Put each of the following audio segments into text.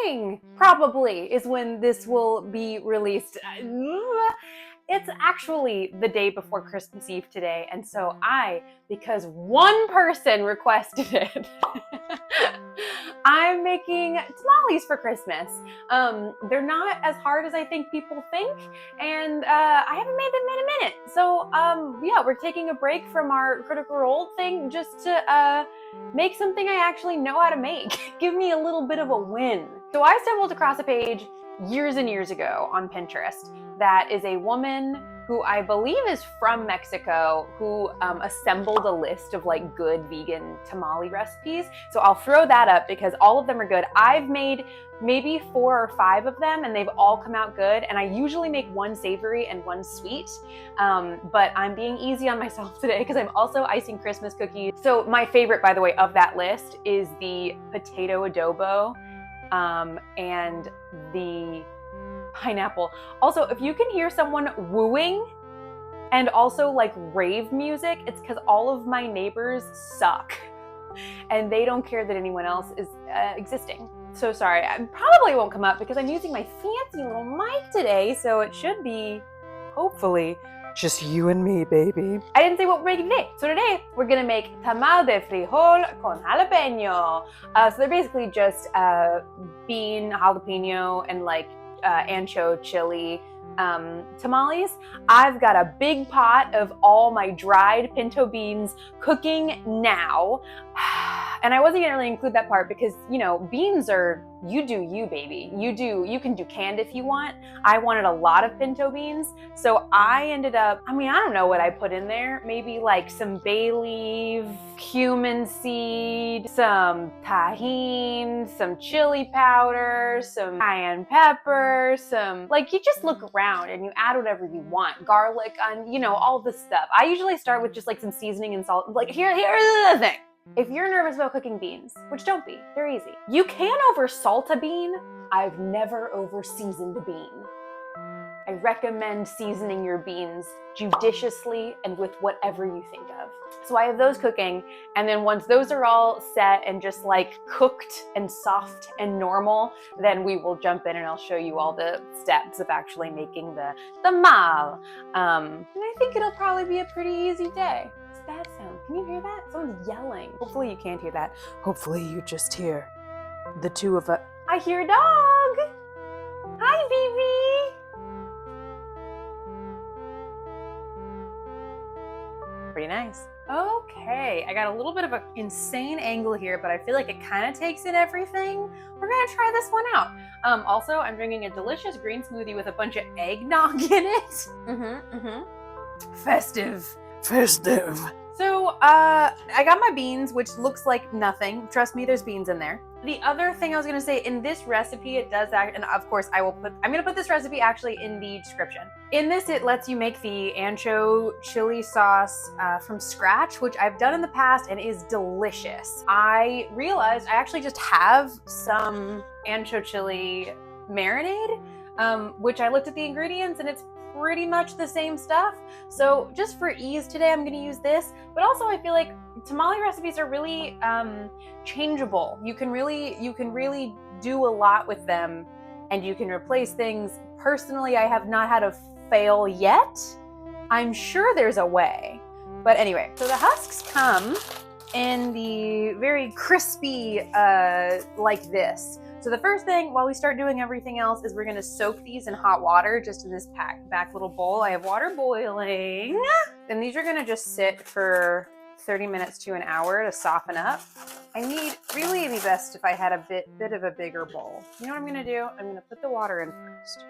morning, probably, is when this will be released. It's actually the day before Christmas Eve today, and so because one person requested it, I'm making tamales for Christmas. They're not as hard as I think people think, and I haven't made them in a minute. So yeah, we're taking a break from our Critical Role thing just to make something I actually know how to make. Give me a little bit of a win. So I stumbled across a page years and years ago on Pinterest that is a woman who I believe is from Mexico, who assembled a list of like good vegan tamale recipes. So I'll throw that up because all of them are good. I've made maybe 4 or 5 of them and they've all come out good. And I usually make one savory and one sweet, but I'm being easy on myself today because I'm also icing Christmas cookies. So my favorite, by the way, of that list is the potato adobo and the pineapple. Also, if you can hear someone wooing and also like rave music, it's because all of my neighbors suck and they don't care that anyone else is existing. So sorry, I probably won't come up because I'm using my fancy little mic today, so it should be, hopefully, just you and me, baby. I didn't say what we're making today. So today, we're gonna make tamal de frijol con jalapeno. So they're basically just bean, jalapeno, and like ancho chili tamales. I've got a big pot of all my dried pinto beans cooking now. And I wasn't gonna really include that part because, you know, beans are, you do you, baby. You can do canned if you want. I wanted a lot of pinto beans. So I ended up, I don't know what I put in there. Maybe like some bay leaf, cumin seed, some tahine, some chili powder, some cayenne pepper, like you just look around and you add whatever you want. Garlic, you know, all this stuff. I usually start with just like some seasoning and salt. Like here's the thing. If you're nervous about cooking beans, which don't be, they're easy. You can over salt a bean. I've never over seasoned a bean. I recommend seasoning your beans judiciously and with whatever you think of. So I have those cooking, and then once those are all set and just like cooked and soft and normal, then we will jump in and I'll show you all the steps of actually making the tamal. And I think it'll probably be a pretty easy day. What's that sound? Can you hear that? Someone's yelling. Hopefully you can't hear that. Hopefully you just hear the two of us. I hear a dog. Hi, baby. Pretty nice. Okay, I got a little bit of an insane angle here, but I feel like it kind of takes in everything. We're gonna try this one out. Also, I'm drinking a delicious green smoothie with a bunch of eggnog in it. Festive. So, I got my beans, which looks like nothing. Trust me, there's beans in there. The other thing I was gonna say, in this recipe, it does that, and of course I'm gonna put this recipe actually in the description. In this, it lets you make the ancho chili sauce from scratch, which I've done in the past and is delicious. I realized I actually just have some ancho chili marinade, which I looked at the ingredients and it's pretty much the same stuff. So just for ease today, I'm gonna use this, but also I feel like tamale recipes are really changeable. You can really do a lot with them and you can replace things. Personally, I have not had a fail yet. I'm sure there's a way. But anyway, so the husks come in the very crispy, like this. So the first thing, while we start doing everything else, is we're gonna soak these in hot water, just in this back little bowl. I have water boiling. And these are gonna just sit for 30 minutes to an hour to soften up. Really it'd be best if I had a bit of a bigger bowl. You know what I'm gonna do? I'm gonna put the water in first.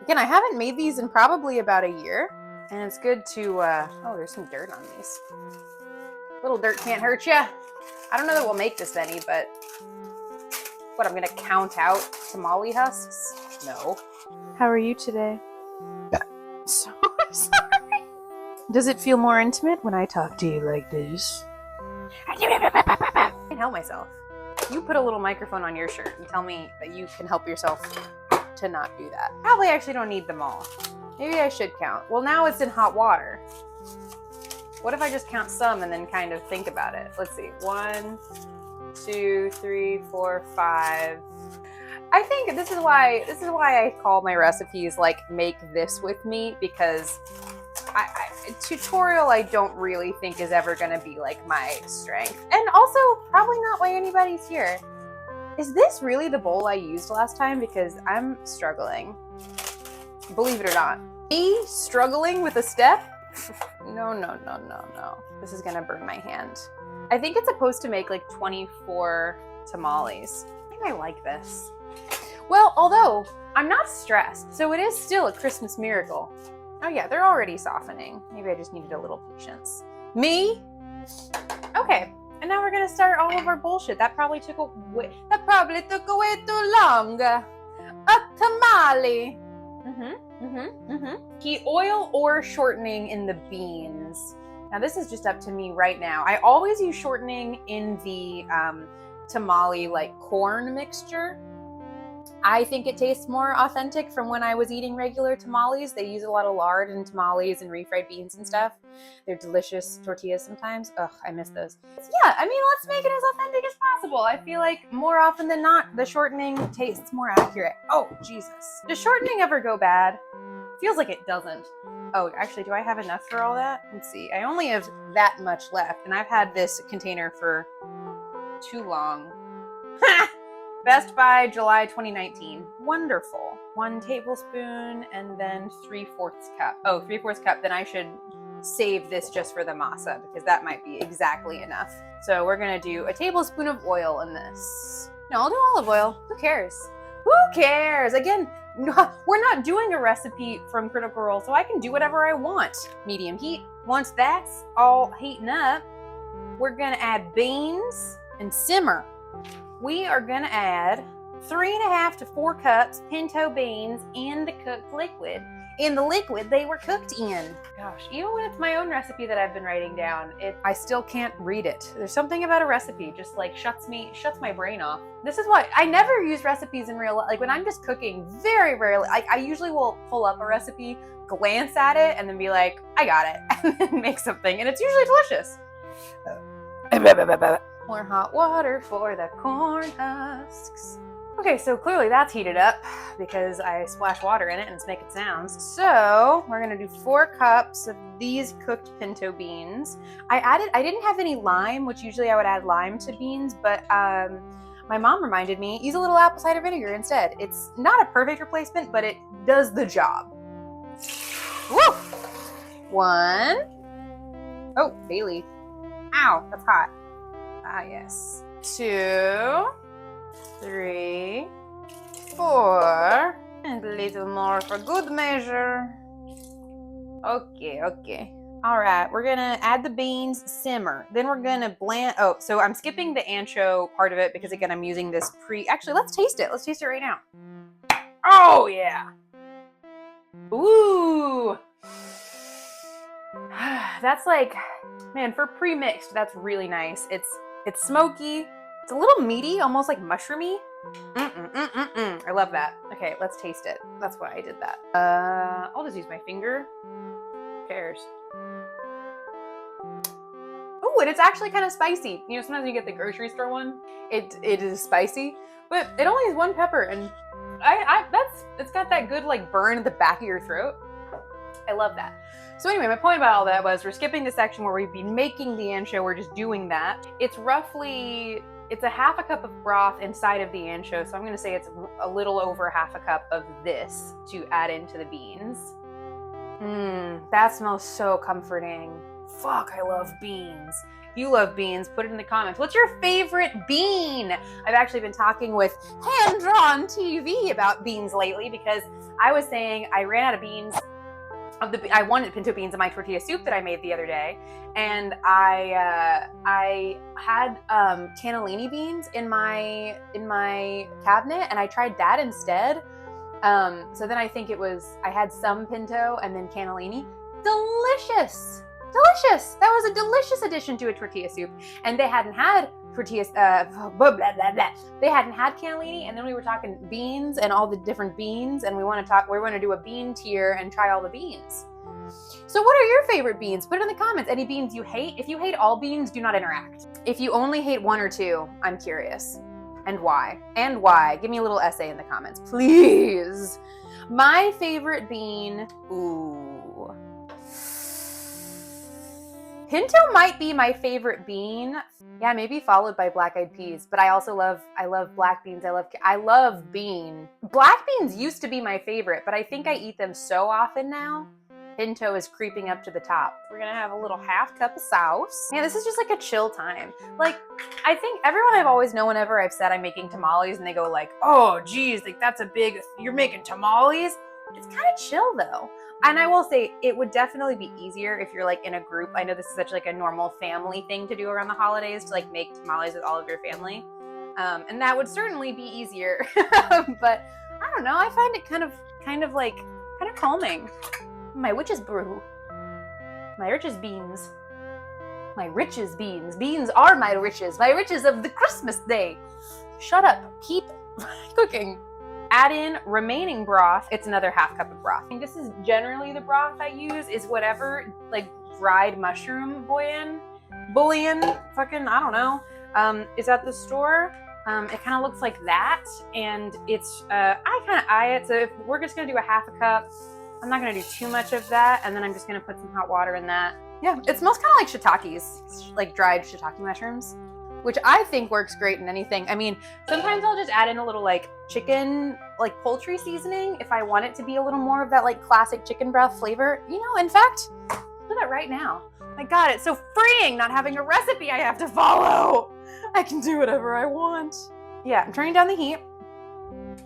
Again, I haven't made these in probably about a year, and it's good to, oh, there's some dirt on these. Little dirt can't hurt ya. I don't know that we'll make this many, but what, I'm gonna count out tamale husks? No. How are you today? So sorry. Does it feel more intimate when I talk to you like this? I can't help myself. You put a little microphone on your shirt and tell me that you can help yourself to not do that. Probably actually don't need them all. Maybe I should count. Well, now it's in hot water. What if I just count some and then kind of think about it? Let's see. 1, 2, 3, 4, 5. I think this is why I call my recipes like make this with me, because tutorial I don't really think is ever going to be like my strength, and also probably not why anybody's here. Is this really the bowl I used last time? Because I'm struggling. Believe it or not. Me struggling with a step? No. This is gonna burn my hand. I think it's supposed to make like 24 tamales. I think I like this. Well, although I'm not stressed, so it is still a Christmas miracle. Oh yeah, they're already softening. Maybe I just needed a little patience. Me? Okay, and now we're gonna start all of our bullshit. That probably took away too long. A tamale. Heat oil or shortening in the beans. Now this is just up to me right now. I always use shortening in the tamale like corn mixture. I think it tastes more authentic from when I was eating regular tamales. They use a lot of lard in tamales and refried beans and stuff. They're delicious tortillas sometimes. Ugh, I miss those. Yeah, I mean, let's make it as authentic as possible. I feel like more often than not, the shortening tastes more accurate. Oh, Jesus. Does shortening ever go bad? Feels like it doesn't. Oh, actually, do I have enough for all that? Let's see. I only have that much left, and I've had this container for too long. Best by July 2019. Wonderful. 1 tablespoon and then 3/4 cup. Oh, 3/4 cup. Then I should save this just for the masa, because that might be exactly enough. So we're gonna do a tablespoon of oil in this. No, I'll do olive oil. Who cares? Who cares? Again, we're not doing a recipe from Critical Role, so I can do whatever I want. Medium heat. Once that's all heating up, we're gonna add beans and simmer. We are gonna add 3.5 to 4 cups pinto beans in the cooked liquid. In the liquid they were cooked in. Gosh, even when it's my own recipe that I've been writing down, I still can't read it. There's something about a recipe just like shuts my brain off. This is why I never use recipes in real life. Like when I'm just cooking, very rarely. I usually will pull up a recipe, glance at it, and then be like, I got it, and then make something, and it's usually delicious. More hot water for the corn husks. Okay, so clearly that's heated up because I splashed water in it and it's making sounds. So we're gonna do 4 cups of these cooked pinto beans. I didn't have any lime, which usually I would add lime to beans, but my mom reminded me, use a little apple cider vinegar instead. It's not a perfect replacement, but it does the job. Woo! 1. Oh, Bailey. Ow, that's hot. Ah, yes. 2, 3, 4, and a little more for good measure. Okay. All right, we're gonna add the beans, simmer. Then we're gonna blend. Oh, so I'm skipping the ancho part of it because again, I'm using this Actually, let's taste it. Let's taste it right now. Oh yeah. Ooh. That's like, man, for pre-mixed, that's really nice. It's smoky. It's a little meaty, almost like mushroomy. I love that. Okay, let's taste it. That's why I did that. I'll just use my finger. Who cares? Oh, and it's actually kind of spicy. You know, sometimes you get the grocery store one. It is spicy, but it only has 1 pepper, and it's got that good like burn at the back of your throat. I love that. So anyway, my point about all that was we're skipping the section where we'd be making the ancho. We're just doing that. It's a 1/2 cup of broth inside of the ancho. So I'm going to say it's a little over 1/2 cup of this to add into the beans. That smells so comforting. Fuck, I love beans. If you love beans, put it in the comments. What's your favorite bean? I've actually been talking with Hand-Drawn TV about beans lately because I was saying I ran out of beans. I wanted pinto beans in my tortilla soup that I made the other day, and I had cannellini beans in my cabinet, and I tried that instead. So then I think I had some pinto and then cannellini. Delicious. That was a delicious addition to a tortilla soup, and they hadn't had tortillas. They hadn't had cannellini, and then we were talking beans and all the different beans, and we want to do a bean tier and try all the beans. So what are your favorite beans? Put it in the comments. Any beans you hate? If you hate all beans, do not interact. If you only hate one or two, I'm curious. And why? And why? Give me a little essay in the comments, please. My favorite bean, ooh. Pinto might be my favorite bean. Yeah, maybe followed by black-eyed peas, but I love black beans. I love bean. Black beans used to be my favorite, but I think I eat them so often now. Pinto is creeping up to the top. We're gonna have a little half cup of sauce. Yeah, this is just like a chill time. Like, I think everyone I've always known whenever I've said I'm making tamales and they go like, oh geez, like that's a big, you're making tamales? It's kind of chill though. And I will say it would definitely be easier if you're like in a group. I know this is such like a normal family thing to do around the holidays, to like make tamales with all of your family. And that would certainly be easier. But I don't know, I find it kind of calming. My witch's brew. My richest beans. My richest beans. Beans are my riches. My riches of the Christmas day. Shut up. Keep cooking. Add in remaining broth. It's another half cup of broth. And this is generally the broth I use, is whatever like dried mushroom bouillon, fucking, I don't know, is at the store. It kind of looks like that. And it's, I kind of eye it. So if we're just going to do a half a cup, I'm not gonna do too much of that, and then I'm just gonna put some hot water in that. Yeah, it smells kind of like shiitakes, like dried shiitake mushrooms, which I think works great in anything. I mean, sometimes I'll just add in a little like chicken, like poultry seasoning if I want it to be a little more of that like classic chicken broth flavor. You know, in fact, I'll do that right now. My God, it's so freeing not having a recipe I have to follow. I can do whatever I want. Yeah, I'm turning down the heat,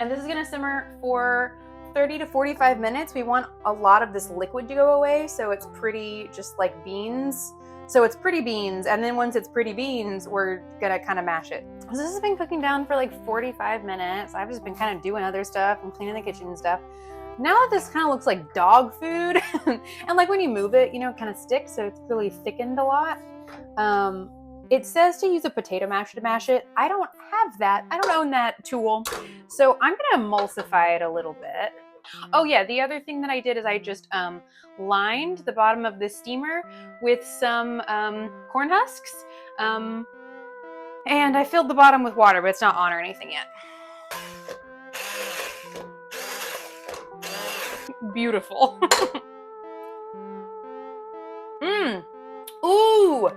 and this is gonna simmer for 30 to 45 minutes. We want a lot of this liquid to go away, so it's pretty just like beans. So it's pretty beans, and then once it's pretty beans, we're gonna kind of mash it. So this has been cooking down for like 45 minutes. I've just been kind of doing other stuff and cleaning the kitchen and stuff. Now that this kind of looks like dog food, and like when you move it, you know, it kind of sticks, so it's really thickened a lot. It says to use a potato masher to mash it. I don't have that. I don't own that tool. So I'm gonna emulsify it a little bit. Oh yeah, the other thing that I did is I just lined the bottom of the steamer with some corn husks. And I filled the bottom with water, but it's not on or anything yet. Beautiful. Ooh.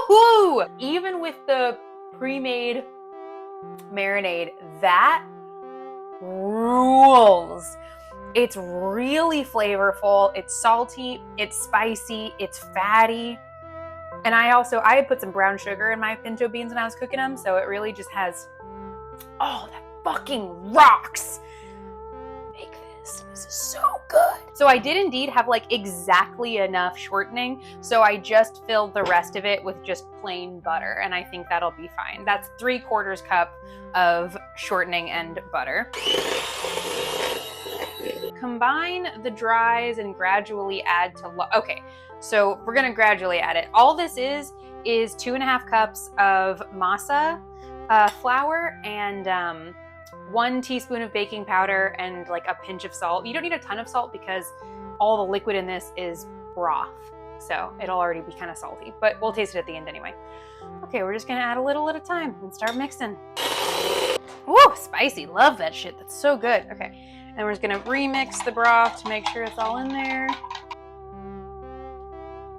Ooh. Even with the pre-made marinade, that rules. It's really flavorful. It's salty. It's spicy. It's fatty. And I had put some brown sugar in my pinto beans when I was cooking them, so it really just has, oh, that fucking rocks. Make this. This is so good. So I did indeed have like exactly enough shortening, so I just filled the rest of it with just plain butter, and I think that'll be fine. That's 3/4 cup of shortening and butter. Combine the dries and gradually add to, okay, so we're gonna gradually add it. All this is 2.5 cups of masa flour and 1 teaspoon of baking powder and like a pinch of salt. You don't need a ton of salt because all the liquid in this is broth, so it'll already be kind of salty, but we'll taste it at the end anyway. Okay, we're just gonna add a little at a time and start mixing. Woo, spicy, love that shit, that's so good. Okay, and we're just gonna remix the broth to make sure it's all in there.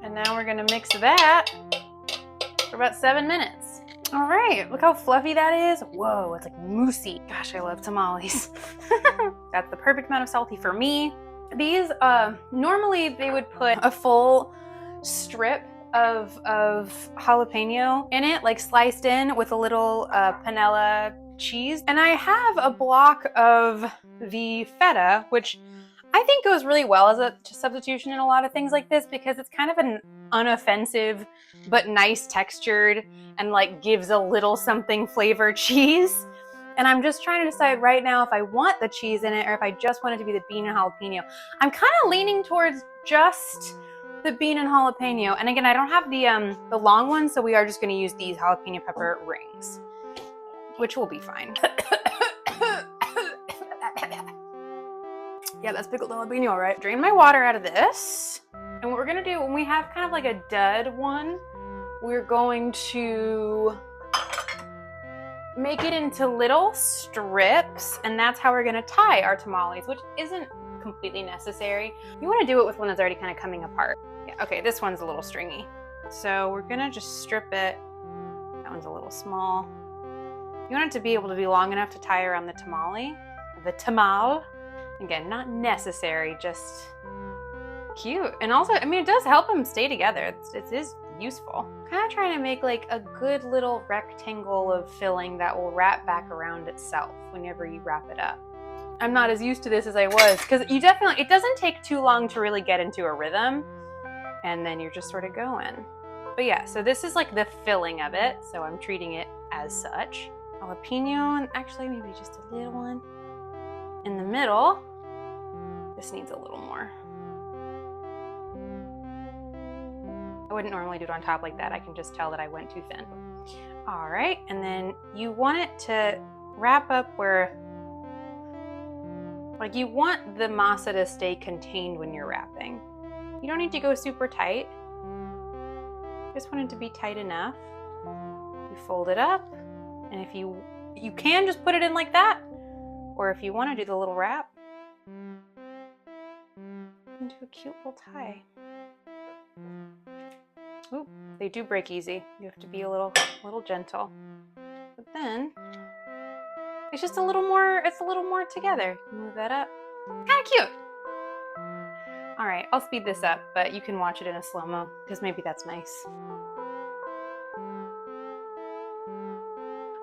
And now we're gonna mix that for about 7 minutes. All right, look how fluffy that is. Whoa, it's like moussey. Gosh, I love tamales. That's the perfect amount of salty for me. These, normally they would put a full strip of jalapeno in it, like sliced in with a little panela cheese. And I have a block of the feta, which I think goes really well as a substitution in a lot of things like this because it's kind of an unoffensive but nice textured and like gives a little something flavor cheese. And I'm just trying to decide right now if I want the cheese in it or if I just want it to be the bean and jalapeno. I'm kind of leaning towards just the bean and jalapeno. And again, I don't have the long ones, so we are just going to use these jalapeno pepper rings, which will be fine. Yeah, that's pickled jalapeno, right? Drain my water out of this. And what we're gonna do when we have kind of like a dud one, we're going to make it into little strips, and that's how we're gonna tie our tamales, which isn't completely necessary. You wanna do it with one that's already kind of coming apart. Yeah, okay, this one's a little stringy. So we're gonna just strip it. That one's a little small. You want it to be able to be long enough to tie around the tamale, the tamal. Again, not necessary, just cute. And also, I mean, it does help them stay together. It is useful. Kind of trying to make like a good little rectangle of filling that will wrap back around itself whenever you wrap it up. I'm not as used to this as I was, because it doesn't take too long to really get into a rhythm, and then you're just sort of going. But yeah, so this is like the filling of it, so I'm treating it as such. Jalapeno, and actually maybe just a little one in the middle. This needs a little more. I wouldn't normally do it on top like that. I can just tell that I went too thin. All right, and then you want it to wrap up where, like, you want the masa to stay contained when you're wrapping. You don't need to go super tight. Just want it to be tight enough. You fold it up, and if you can just put it in like that, or if you want to do the little wrap, into a cute little tie. Ooh, they do break easy. You have to be a little gentle. But then it's just a little more together. Move that up. Kind of cute. All right, I'll speed this up, but you can watch it in a slow-mo because maybe that's nice.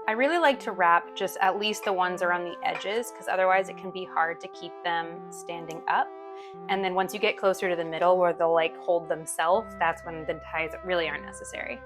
I really like to wrap just at least the ones around the edges, because otherwise it can be hard to keep them standing up. And then once you get closer to the middle where they'll like hold themselves, that's when the ties really aren't necessary.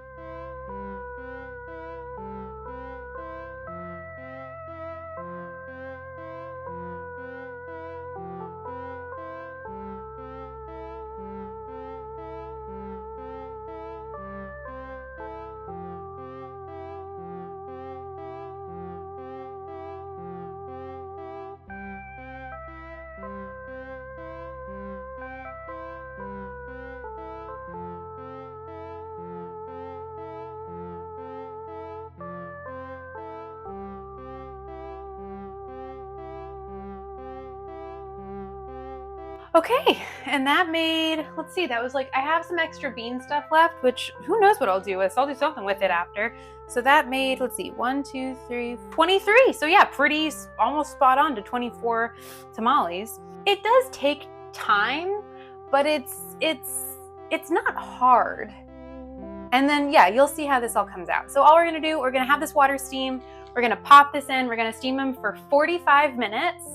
Okay, and that made, let's see, that was like, I have some extra bean stuff left, which who knows what I'll do with. I'll do something with it after. So that made, let's see, 1, 2, 3, 23. So yeah, pretty almost spot on to 24 tamales. It does take time, but it's not hard. And then yeah, you'll see how this all comes out. So all we're gonna do, we're gonna have this water steam. We're gonna pop this in. We're gonna steam them for 45 minutes.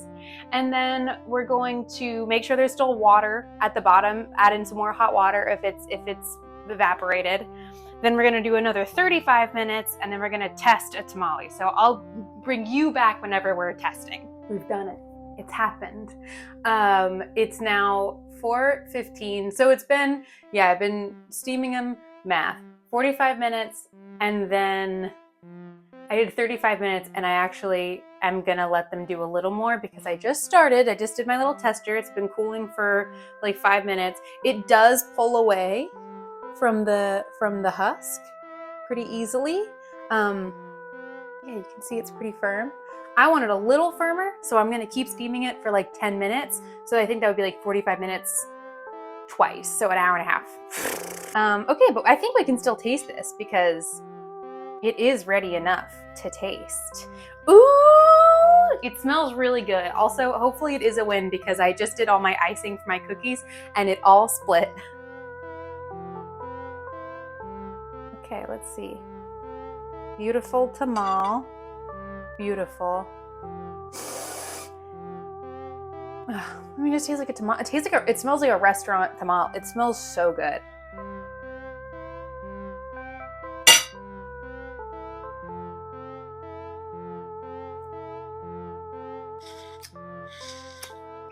And then we're going to make sure there's still water at the bottom, add in some more hot water if it's evaporated. Then we're gonna do another 35 minutes, and then we're gonna test a tamale. So I'll bring you back whenever we're testing. We've done it. It's happened. It's now 4:15. So it's been, yeah, I've been steaming them, math, 45 minutes, and then I did 35 minutes, and I actually am gonna let them do a little more because I just did my little tester. It's been cooling for like 5 minutes. It does pull away from the husk pretty easily. Yeah, you can see it's pretty firm. I want it a little firmer, so I'm gonna keep steaming it for like 10 minutes. So I think that would be like 45 minutes twice, so an hour and a half. Okay, but I think we can still taste this because it is ready enough to taste. Ooh, it smells really good. Also, hopefully it is a win because I just did all my icing for my cookies and it all split. Okay, let's see. Beautiful tamal. Beautiful. Let me just taste like a tamal. It smells like a restaurant tamal. It smells so good.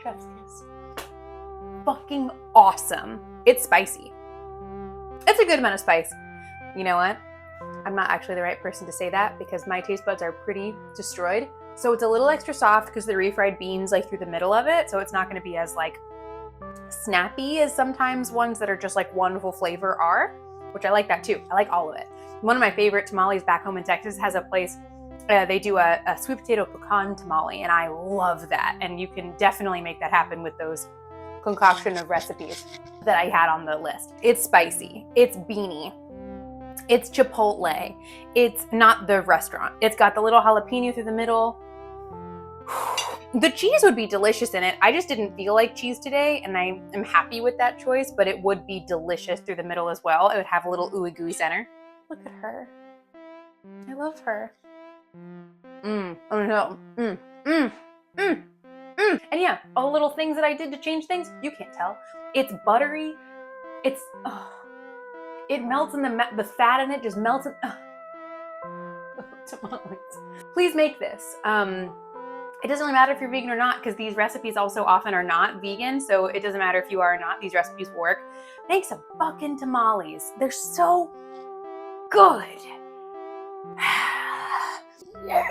Chef's kiss. Fucking awesome. It's spicy. It's a good amount of spice. You know what? I'm not actually the right person to say that because my taste buds are pretty destroyed. So it's a little extra soft because the refried beans like through the middle of it. So it's not going to be as like snappy as sometimes ones that are just like one full flavor are, which I like that too. I like all of it. One of my favorite tamales back home in Texas has a place, they do a sweet potato pecan tamale, and I love that. And you can definitely make that happen with those concoction of recipes that I had on the list. It's spicy, it's beany, it's chipotle, it's not the restaurant. It's got the little jalapeno through the middle. The cheese would be delicious in it. I just didn't feel like cheese today, and I am happy with that choice, but it would be delicious through the middle as well. It would have a little ooey gooey center. Look at her. I love her. Oh no. And yeah, all the little things that I did to change things, you can't tell. It's buttery. It's, it melts in the fat in it just melts in, tamales. Please make this. It doesn't really matter if you're vegan or not, because these recipes also often are not vegan, so it doesn't matter if you are or not, these recipes will work. Make some fucking tamales. They're so good. Yeah.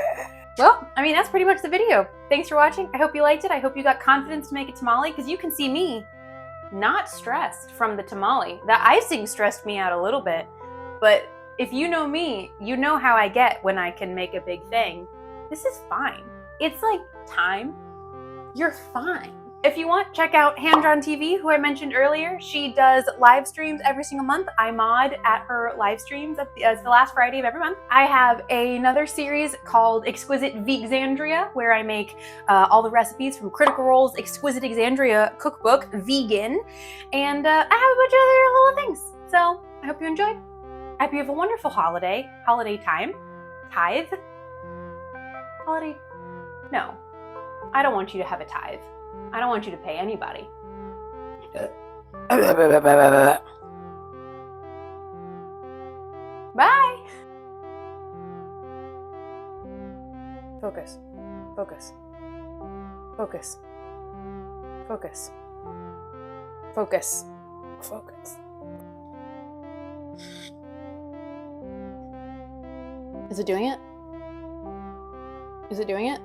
Well, I mean, that's pretty much the video. Thanks for watching. I hope you liked it. I hope you got confidence to make a tamale, because you can see me not stressed from the tamale. The icing stressed me out a little bit, but if you know me, you know how I get when I can make a big thing. This is fine. It's like time. You're fine. If you want, check out Hand Drawn TV, who I mentioned earlier. She does live streams every single month. I mod at her live streams. It's the last Friday of every month. I have another series called Exquisite Vegxandria, where I make all the recipes from Critical Role's Exquisite Exandria cookbook, vegan. And I have a bunch of other little things. So I hope you enjoyed. I hope you have a wonderful holiday time. Tithe? Holiday? No, I don't want you to have a tithe. I don't want you to pay anybody. Bye. Focus. Focus. Focus. Focus. Focus. Focus. Is it doing it? Is it doing it?